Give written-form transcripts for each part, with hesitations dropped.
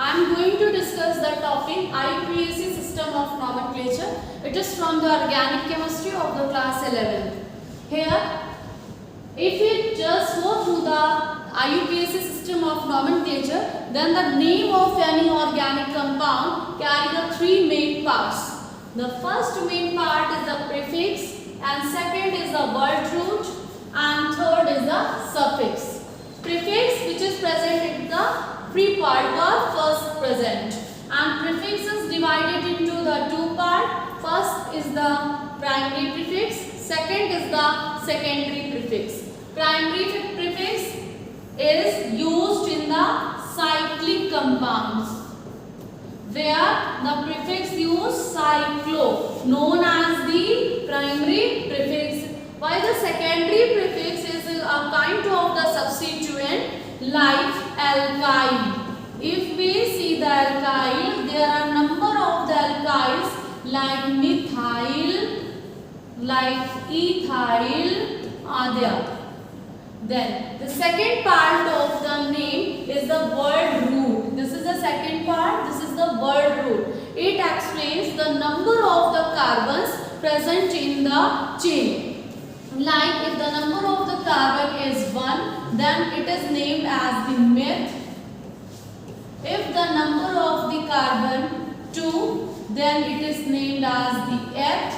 I am going to discuss the topic IUPAC system of nomenclature. It is from the organic chemistry of the class 11. Here, if we just go through the IUPAC system of nomenclature, then the name of any organic compound carry the three main parts. The first main part is the prefix, and second is the word root, and third is the suffix. Prefix, which is present in the pre part or first present, and prefix is divided into the two parts. First is the primary prefix, second is the secondary prefix. Primary prefix is used in the cyclic compounds, where the prefix used cyclo, known as the primary prefix, while the secondary prefix is a kind of the substituent like alkyl. If we see the alkyl, there are number of the alkyls like methyl, like ethyl are there. Then the second part of the name is the word root. This is the second part. This is the word root. It explains the number of the carbons present in the chain. Like if the number of the carbon is 1, then it is named as the meth. If the number of the carbon 2, then it is named as the eth.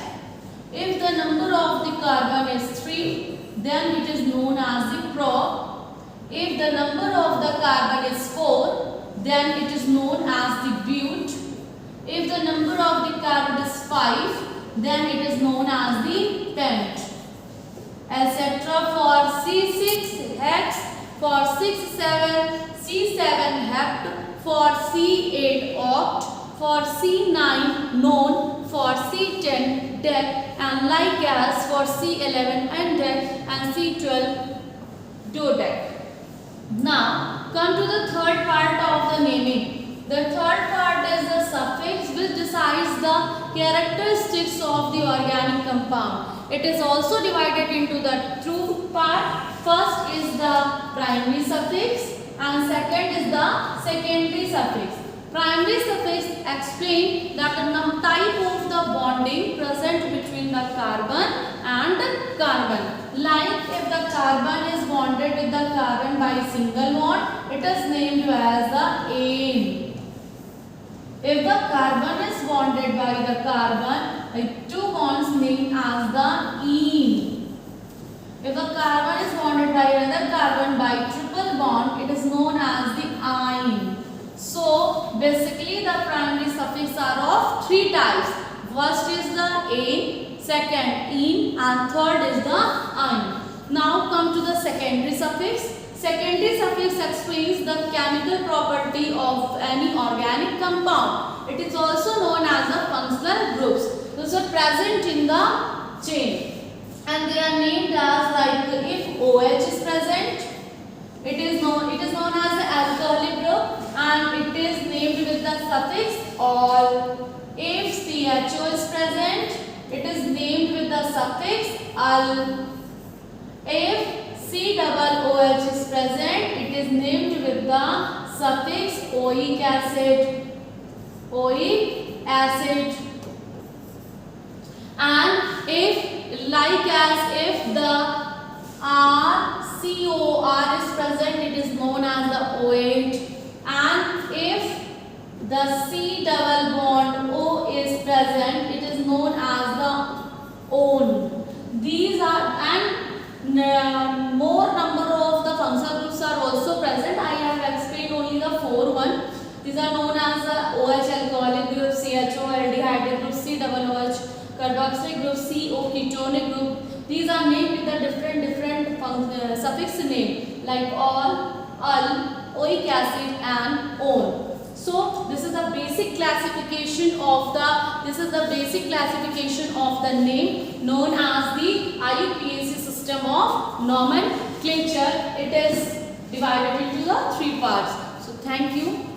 If the number of the carbon is 3, then it is known as the prop. If the number of the carbon is 4, then it is known as the but. If the number of the carbon is 5, then it is known as the pent, etc. For C6 hex, for 6-7 C7 hept, for C8 oct, for C9 non, for C10 dec, and like as for C11 endec and C12 dodec. Now come to the third part of the naming. The third part is the suffix, which decides the characteristics of the organic compound. It is also divided into the two parts. First is the primary suffix and second is the secondary suffix. Primary suffix explains that the type of the bonding present between the carbon and carbon. Like if the carbon is bonded with the carbon by single bond, it is named as the ane. If the carbon is bonded by the carbon by two bonds, named as the ene. If the carbon is bonded by another carbon by triple bond, it is known as the ine. So basically the primary suffix are of three types. First is the ane, second ene, and third is the ine. Now come to the secondary suffix. Secondary suffix explains the chemical property of any organic compound. It is also known as the functional groups. Those are present in the chain, and they are named as, like if OH is present, it is known as the alkylic group, and it is named with the suffix ol. If CHO is present, it is named with the suffix al. If COOH is present, it is named with the suffix oic acid. Oic acid. And if, like as if the RCOR is present, it is known as the OH. And if the C double bond O is present, it is known as the ON. These are, and more number of the functional groups are also present. I have explained only the 4 These are known as the OH alcoholic group, CHO aldehyde group, C double OH carboxylic group, CO ketonic group. These are named with a different suffix name like ol, al, oic acid, and on. So this is the basic classification of the name known as the IUPAC system of nomenclature. It is divided into the three parts. So thank you.